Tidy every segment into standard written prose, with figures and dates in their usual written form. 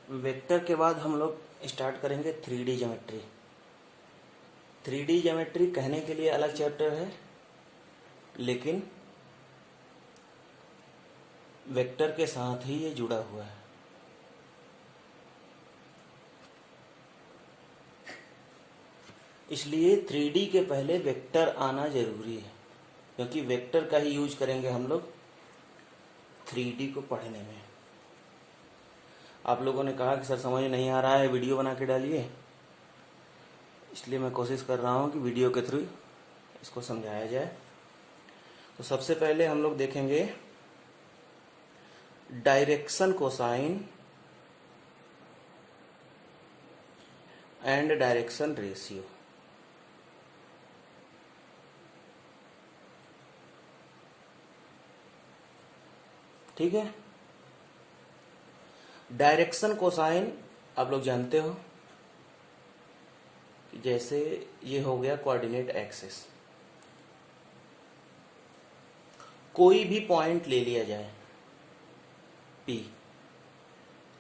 Vector के बाद हम लोग स्टार्ट करेंगे 3D ज्योमेट्री। 3D ज्योमेट्री कहने के लिए अलग चैप्टर है, लेकिन वेक्टर के साथ ही ये जुड़ा हुआ है। इसलिए 3D के पहले वेक्टर आना जरूरी है, क्योंकि वेक्टर का ही यूज करेंगे हम लोग 3D को पढ़ने में। आप लोगों ने कहा कि सर समझ नहीं आ रहा है, वीडियो बना के डालिए, इसलिए मैं कोशिश कर रहा हूँ कि वीडियो के थ्रू इसको समझाया जाए। तो सबसे पहले हम लोग देखेंगे direction cosine and direction ratio. ठीक है, डायरेक्शन कोसाइन आप लोग जानते हो कि जैसे ये हो गया कोऑर्डिनेट एक्सिस, कोई भी पॉइंट ले लिया जाए P,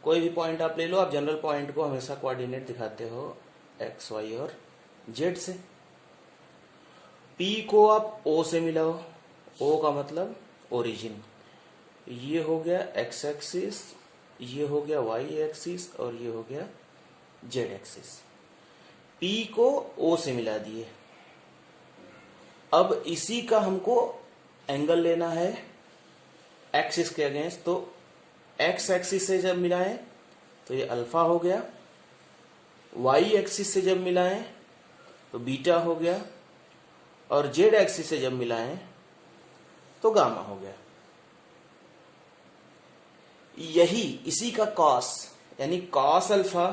कोई भी पॉइंट आप ले लो, आप जनरल पॉइंट को हमेशा कोऑर्डिनेट दिखाते हो x, y और z से। P को आप O से मिलाओ, O का मतलब ओरिजिन, ये हो गया x एक्सिस, ये हो गया y एक्सिस और ये हो गया z एक्सिस। P को O से मिला दिए। अब इसी का हमको एंगल लेना है एक्सिस के अगेंस्ट, तो x एक्सिस से जब मिलाएं तो ये अल्फा हो गया, y एक्सिस से जब मिलाएं तो बीटा हो गया, और z एक्सिस से जब मिलाएं तो गामा हो गया। यही इसी का कॉस, यानी cos alpha,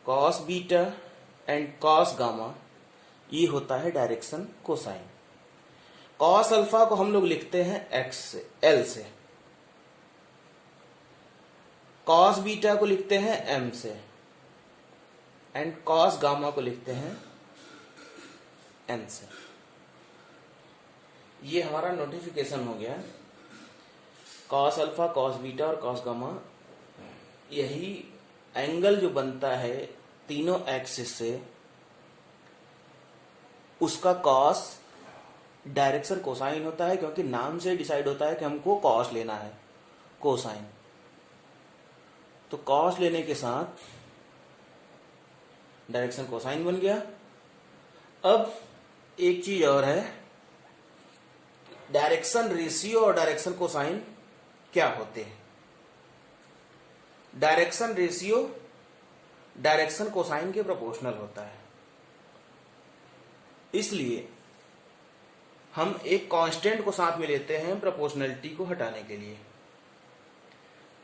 cos beta and cos gamma, ये होता है डायरेक्शन कोसाइन। कॉस अल्फा को हम लोग लिखते हैं x से, L से, कॉस बीटा को लिखते हैं M से, एंड कॉस गामा को लिखते हैं N से। ये हमारा नोटिफिकेशन हो गया। कॉस अल्फा, कॉस बीटा और कॉस गामा, यही एंगल जो बनता है तीनों एक्सिस से, उसका कॉस डायरेक्शन कोसाइन होता है, क्योंकि नाम से डिसाइड होता है कि हमको कॉस लेना है, कोसाइन। तो कॉस लेने के साथ डायरेक्शन कोसाइन बन गया। अब एक चीज और है, डायरेक्शन रेशियो और डायरेक्शन कोसाइन क्या होते हैं। डायरेक्शन रेशियो डायरेक्शन कोसाइन के प्रोपोर्शनल होता है, इसलिए हम एक कांस्टेंट को साथ में लेते हैं प्रोपोर्शनलिटी को हटाने के लिए।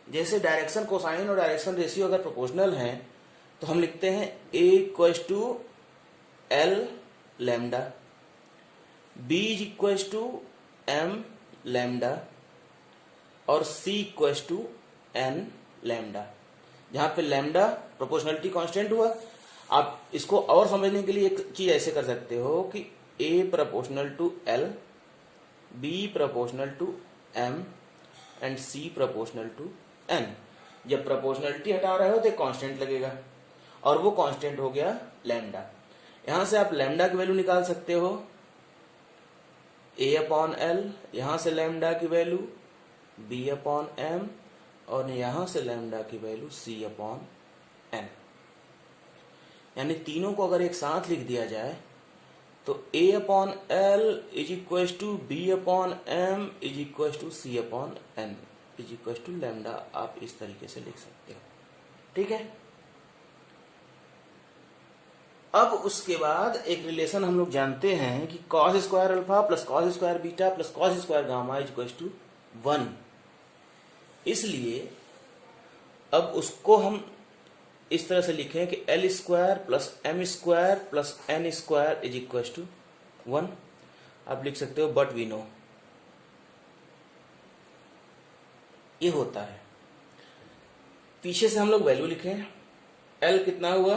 जैसे डायरेक्शन कोसाइन और डायरेक्शन रेशियो अगर प्रोपोर्शनल हैं तो हम लिखते हैं A equals to L lambda, B equals to M lambda और C equals to N lambda. जहां पे लैम्डा प्रोपोर्शनलिटी कांस्टेंट हुआ। आप इसको और समझने के लिए एक चीज ऐसे कर सकते हो कि A proportional to L, B proportional to M and C proportional to N। जब प्रोपोर्शनलिटी हटा रहे हो तो कांस्टेंट लगेगा, और वो कांस्टेंट हो गया लैम्डा। यहां से आप लैम्डा की वैल्यू निकाल सकते हो A अपॉन L, यहां से लैम्डा की वैल्यू B अपॉन M, और यहां से लैम्डा की वैल्यू C अपॉन N। यानी तीनों को अगर एक साथ लिख दिया जाए तो A upon L is equal to B upon M is equal to C upon N is equal to lambda. आप इस तरीके से लिख सकते हो। ठीक है, अब उसके बाद एक रिलेशन हम लोग जानते हैं कि cos square alpha plus cos square beta plus cos square gamma is equal to 1। इसलिए अब उसको हम इस तरह से लिखें कि L square plus M square plus N square is equal to 1। आप लिख सकते हो बट वी नो, ये होता है। पीछे से हम लोग वैल्यू लिखें, L कितना हुआ,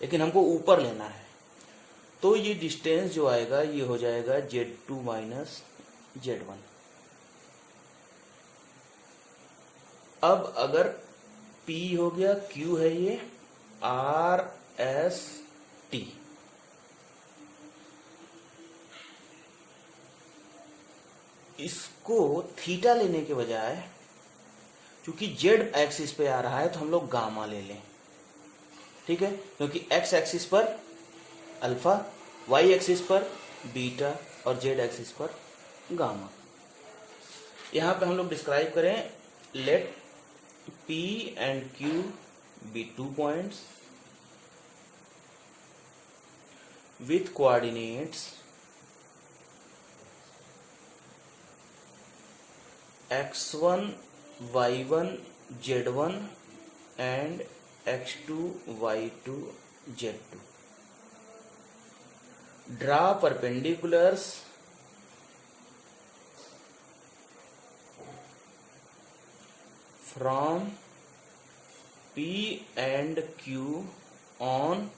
लेकिन हमको ऊपर लेना है। तो ये डिस्टेंस जो आएगा ये हो जाएगा Z2 माइनस Z1। अब अगर P हो गया, Q है ये RST, इसको थीटा लेने के बजाय क्योंकि जेड एक्सिस पे आ रहा है तो हम लोग गामा ले लें, ठीक है, क्योंकि एक्स एक्सिस पर अल्फा, वाई एक्सिस पर बीटा और जेड एक्सिस पर गामा। यहां पे हम लोग डिस्क्राइब करें, late P and Q be 2 points with coordinates x1 y1 z1 and x2 y2 z2. Draw perpendiculars from P and Q on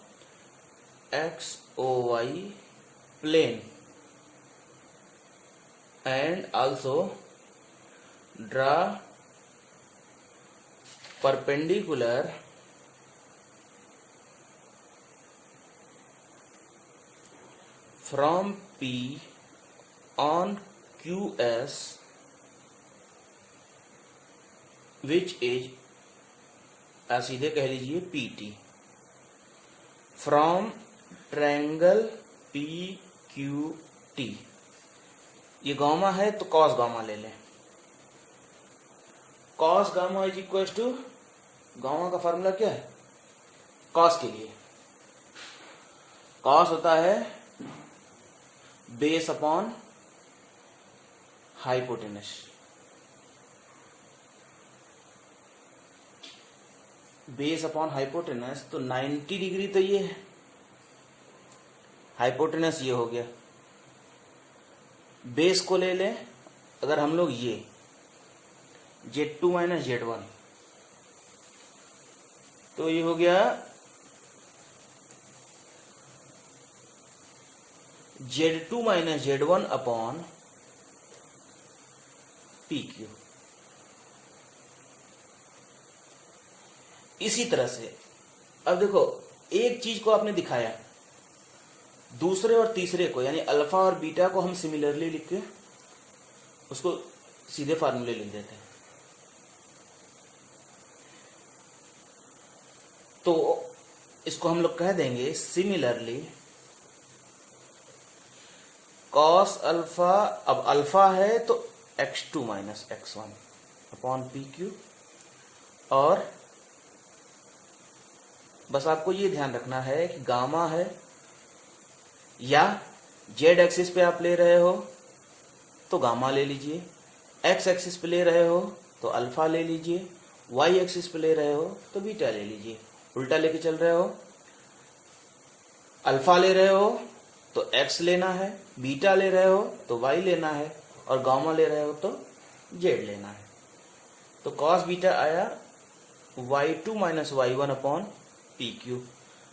XOY plane and also draw perpendicular from P on QS which is सीधे कह लीजिए PT from triangle PQT। ये gamma है तो cos gamma ले लें। cos gamma is equal to, gamma का formula क्या है cos के लिए? cos होता है base upon hypotenuse. Base upon hypotenuse तो 90 डिग्री तो ये है, हाइपोटेनस ये हो गया। बेस को ले लें अगर हम लोग ये Z2 माइनस Z1, तो ये हो गया Z2 minus Z1 upon PQ। इसी तरह से अब देखो, एक चीज को आपने दिखाया, दूसरे और तीसरे को यानी अल्फा और बीटा को हम सिमिलरली लिख के उसको सीधे फार्मूले लिख देते हैं। तो इसको हम लोग कह देंगे सिमिलरली कॉस अल्फा, अब अल्फा है तो x2 minus x1 upon PQ, और बस आपको ये ध्यान रखना है कि गामा है या जेड एक्सिस पे आप ले रहे हो तो गामा ले लीजिए, एक्स एक्सिस पे ले रहे हो तो अल्फा ले लीजिए, वाई एक्सिस पे ले रहे हो तो बीटा ले लीजिए। उल्टा लेके चल रहे हो, अल्फा ले रहे हो तो एक्स लेना है, बीटा ले रहे हो तो वाई लेना है, और गामा ले रहे हो तो जेड लेना है। तो कॉस बीटा आया y2 minus y1 upon PQ।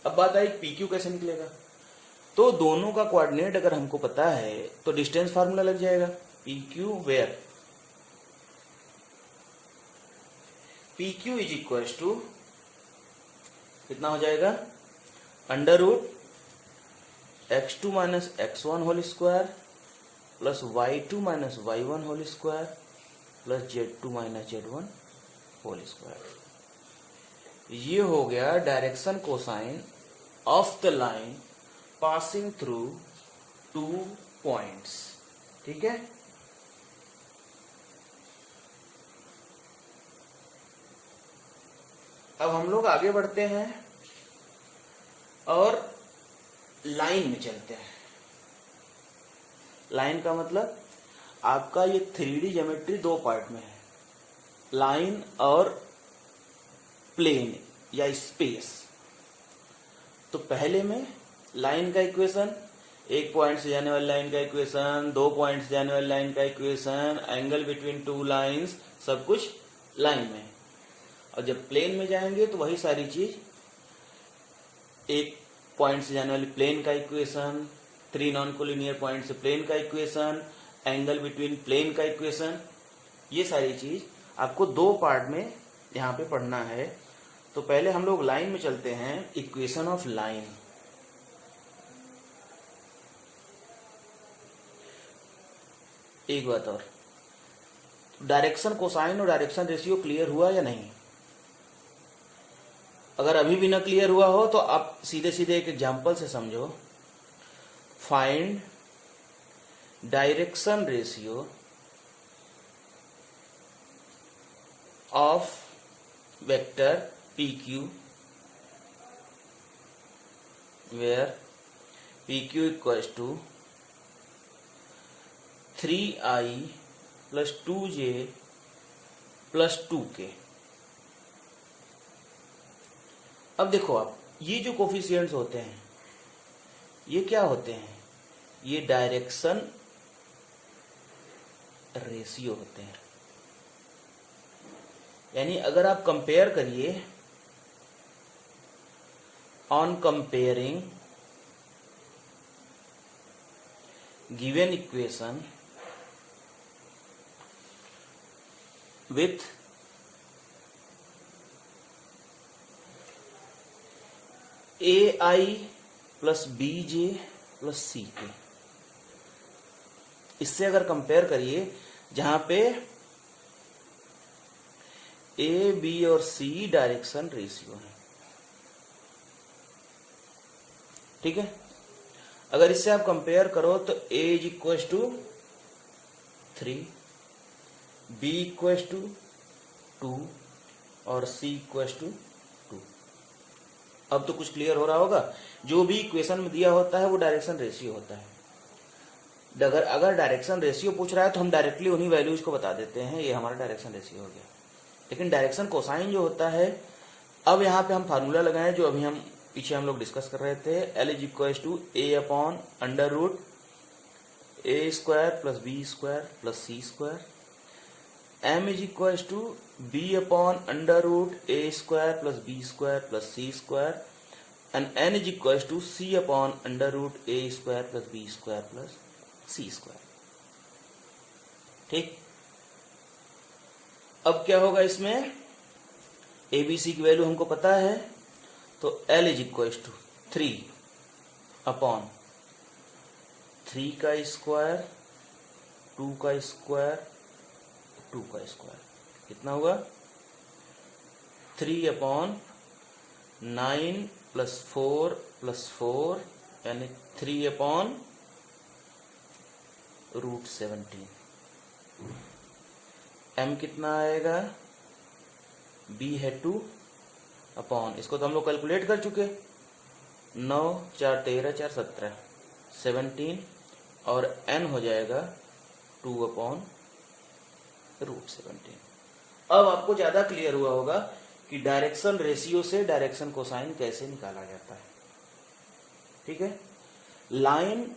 अब बात आई PQ कैसे निकलेगा, तो दोनों का कोऑर्डिनेट अगर हमको पता है तो डिस्टेंस फार्मूला लग जाएगा। PQ where PQ is equal to कितना हो जाएगा, under root x2 minus x1 whole square plus y2 minus y1 whole square plus z2 minus z1 whole square. ये हो गया direction cosine of the line passing through 2 points, ठीक है। अब हम लोग आगे बढ़ते हैं और लाइन में चलते हैं। लाइन का मतलब आपका ये 3D ज्योमेट्री 2 पार्ट में है, लाइन और प्लेन या स्पेस। तो पहले में लाइन का इक्वेशन, 1 पॉइंट से जाने वाली लाइन का इक्वेशन, 2 पॉइंट से जाने वाली लाइन का इक्वेशन, एंगल बिटवीन 2 लाइंस, सब कुछ लाइन में। और जब प्लेन में जाएंगे तो वही सारी चीज एक पॉइंट से जाने वाली प्लेन का इक्वेशन, 3 नॉन कोलिनियर पॉइंट से प्लेन का इक्वेशन, एंगल बिटवीन प्लेन का इक्वेशन, ये सारी चीज आपको 2 पार्ट में यहाँ पे पढ़ना है। तो पहले हम लोग लाइन में चलते हैं, इक्वेशन ऑफ लाइन। एक बात और, डायरेक्शन कोसाइन और डायरेक्शन रेशियो क्लियर हुआ या नहीं? अगर अभी भी ना क्लियर हुआ हो तो आप सीधे सीधे एक एग्जांपल से समझो। Find direction ratio of vector PQ where PQ equals to 3I plus 2J plus 2K। अब देखो आप, ये जो कोफिशिएंट्स होते हैं ये क्या होते हैं? ये डायरेक्शन रेशियो होते हैं। यानी अगर आप कंपेयर करिए, on comparing given equation with AI plus BJ plus CK, इससे अगर कंपेयर करिए जहां पे A, B और C डायरेक्शन रेशियो है, ठीक है। अगर इससे आप कंपेयर करो तो A is equal to 3, B equal to 2 और C इक्वल टू 2। अब तो कुछ क्लियर हो रहा होगा। जो भी इक्वेशन में दिया होता है वो डायरेक्शन रेशियो होता है। अगर डायरेक्शन रेशियो पूछ रहा है तो हम डायरेक्टली उन्हीं वैल्यूज को बता देते हैं, ये हमारा डायरेक्शन रेशियो हो गया। लेकिन डायरेक्शन कोसाइन जो होता है, अब यहाँ पे हम फार्मूला लगाएं जो अभी हम पीछे हम लोग डिस्कस कर रहे थे। L is equal to A upon under root A square plus B square plus C square, M is equal to B upon under root A square plus B square plus C square, and N is equal to C upon under root A square plus B square plus C square. ठीक, अब क्या होगा इसमें? ABC की value हमको पता है, तो L is equal to 3 upon 3 का स्क्वायर, 2 का स्क्वायर, 2 का स्क्वायर, कितना हुआ? 3 अपॉन 9 प्लस 4 प्लस 4 यानी 3 अपॉन रूट 17। M कितना आएगा? B है 2 अपॉन, इसको तो हम लोग कैलकुलेट कर चुके, 9 4 13 4 17 17, और N हो जाएगा 2 अपॉन रूट 17। अब आपको ज्यादा क्लियर हुआ होगा कि डायरेक्शन रेशियो से डायरेक्शन कोसाइन कैसे निकाला जाता है। ठीक है, लाइन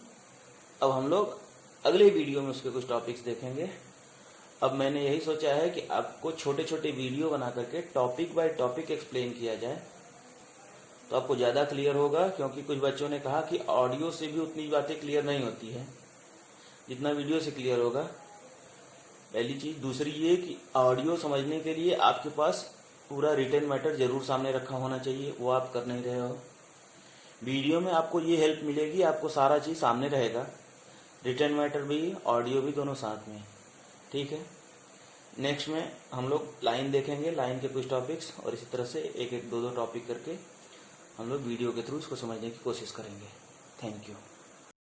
अब हम लोग अगले वीडियो में उसके कुछ टॉपिक्स देखेंगे। अब मैंने यही सोचा है कि आपको छोटे छोटे वीडियो बना करके टॉपिक बाय टॉपिक एक्सप्लेन किया जाए, तो आपको ज़्यादा क्लियर होगा। क्योंकि कुछ बच्चों ने कहा कि ऑडियो से भी उतनी बातें क्लियर नहीं होती है जितना वीडियो से क्लियर होगा, पहली चीज़। दूसरी ये कि ऑडियो समझने के लिए आपके पास पूरा रिटन मैटर जरूर सामने रखा होना चाहिए, वो आप कर नहीं रहे हो। वीडियो में आपको ये हेल्प मिलेगी, आपको सारा चीज़ सामने रहेगा, रिटन मैटर भी ऑडियो भी दोनों साथ में। ठीक है, नेक्स्ट में हम लोग लाइन देखेंगे, लाइन के कुछ टॉपिक्स, और इसी तरह से एक एक दो दो टॉपिक करके हम लोग वीडियो के थ्रू इसको समझने की कोशिश करेंगे। Thank you.